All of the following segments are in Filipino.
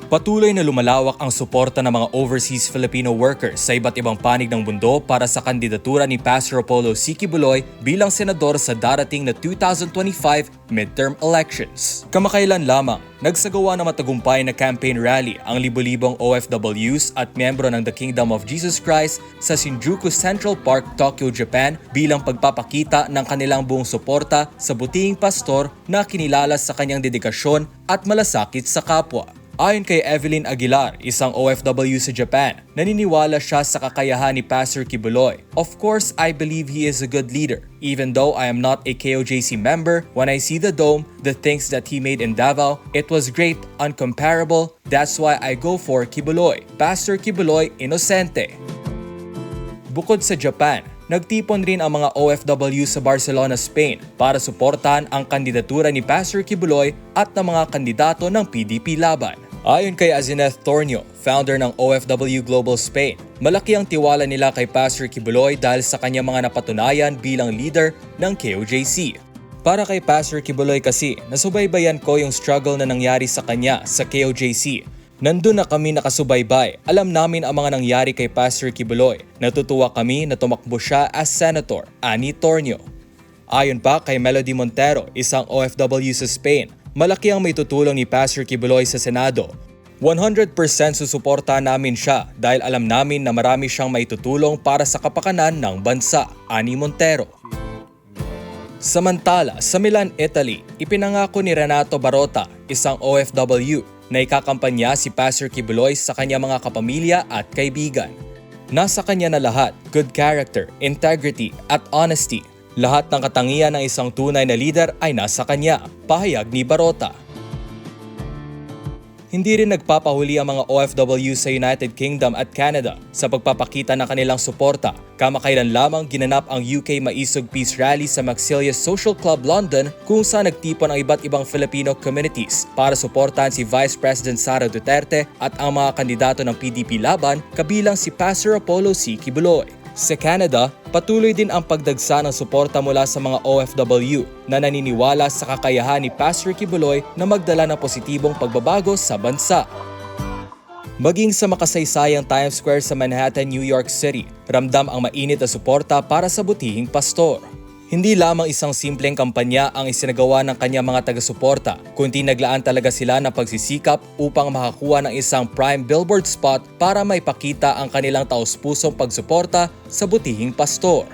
Patuloy na lumalawak ang suporta ng mga overseas Filipino workers sa iba't ibang panig ng mundo para sa kandidatura ni Pastor Apollo C. Quiboloy bilang senador sa darating na 2025 midterm elections. Kamakailan lamang, nagsagawa ng matagumpay na campaign rally ang libo-libong OFWs at miyembro ng The Kingdom of Jesus Christ sa Shinjuku Central Park, Tokyo, Japan bilang pagpapakita ng kanilang buong suporta sa butihing pastor na kinilala sa kanyang dedikasyon at malasakit sa kapwa. Ayon kay Evelyn Aguilar, isang OFW sa Japan, naniniwala siya sa kakayahan ni Pastor Quiboloy. Of course, I believe he is a good leader. Even though I am not a KOJC member, when I see the dome, the things that he made in Davao, it was great, uncomparable. That's why I go for Quiboloy. Pastor Quiboloy Inosente. Bukod sa Japan, nagtipon rin ang mga OFW sa Barcelona, Spain para suportahan ang kandidatura ni Pastor Quiboloy at ng mga kandidato ng PDP laban. Ayon kay Azineth Tornio, founder ng OFW Global Spain, malaki ang tiwala nila kay Pastor Quiboloy dahil sa kanyang mga napatunayan bilang leader ng KOJC. Para kay Pastor Quiboloy kasi, nasubaybayan ko yung struggle na nangyari sa kanya sa KOJC. Nandun na kami nakasubaybay. Alam namin ang mga nangyari kay Pastor Quiboloy. Natutuwa kami na tumakbo siya as Senator, ani Tornio. Ayon pa kay Melody Montero, isang OFW sa Spain, malaki ang may tutulong ni Pastor Quiboloy sa Senado. 100% susuporta namin siya dahil alam namin na marami siyang may tutulong para sa kapakanan ng bansa, ani Montero. Samantala, sa Milan, Italy, ipinangako ni Renato Barota, isang OFW, na ikakampanya si Pastor Quiboloy sa kanyang mga kapamilya at kaibigan. Nasa kanya na lahat, good character, integrity, at honesty. Lahat ng katangian ng isang tunay na leader ay nasa kanya, pahayag ni Barota. Hindi rin nagpapahuli ang mga OFW sa United Kingdom at Canada sa pagpapakita ng kanilang suporta. Kamakailan lamang ginanap ang UK Maisog Peace Rally sa Maxilia Social Club London kung saan nagtipon ang iba't ibang Filipino communities para suportahan si Vice President Sara Duterte at ang mga kandidato ng PDP laban kabilang si Pastor Apollo C. Quiboloy. Sa Canada, patuloy din ang pagdagsa ng suporta mula sa mga OFW na naniniwala sa kakayahan ni Pastor Quiboloy na magdala ng positibong pagbabago sa bansa. Maging sa makasaysayang Times Square sa Manhattan, New York City, ramdam ang mainit na suporta para sa butihing pastor. Hindi lamang isang simpleng kampanya ang isinagawa ng kanyang mga taga-suporta, kundi naglaan talaga sila ng pagsisikap upang makakuha ng isang prime billboard spot para maipakita ang kanilang taos-pusong pagsuporta sa butihing pastor.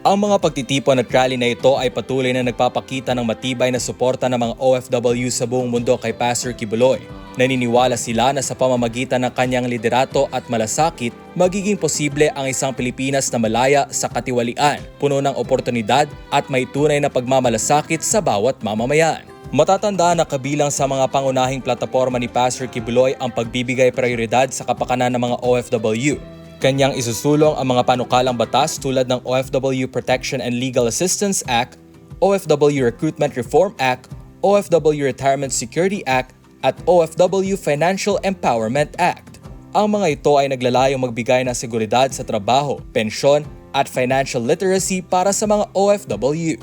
Ang mga pagtitipon at rally na ito ay patuloy na nagpapakita ng matibay na suporta ng mga OFW sa buong mundo kay Pastor Quiboloy. Naniniwala sila na sa pamamagitan ng kanyang liderato at malasakit, magiging posible ang isang Pilipinas na malaya sa katiwalian, puno ng oportunidad at may tunay na pagmamalasakit sa bawat mamamayan. Matatandaan na kabilang sa mga pangunahing plataporma ni Pastor Quiboloy ang pagbibigay prioridad sa kapakanan ng mga OFW. Kanyang isusulong ang mga panukalang batas tulad ng OFW Protection and Legal Assistance Act, OFW Recruitment Reform Act, OFW Retirement Security Act, at OFW Financial Empowerment Act. Ang mga ito ay naglalayong magbigay ng seguridad sa trabaho, pensyon at financial literacy para sa mga OFW.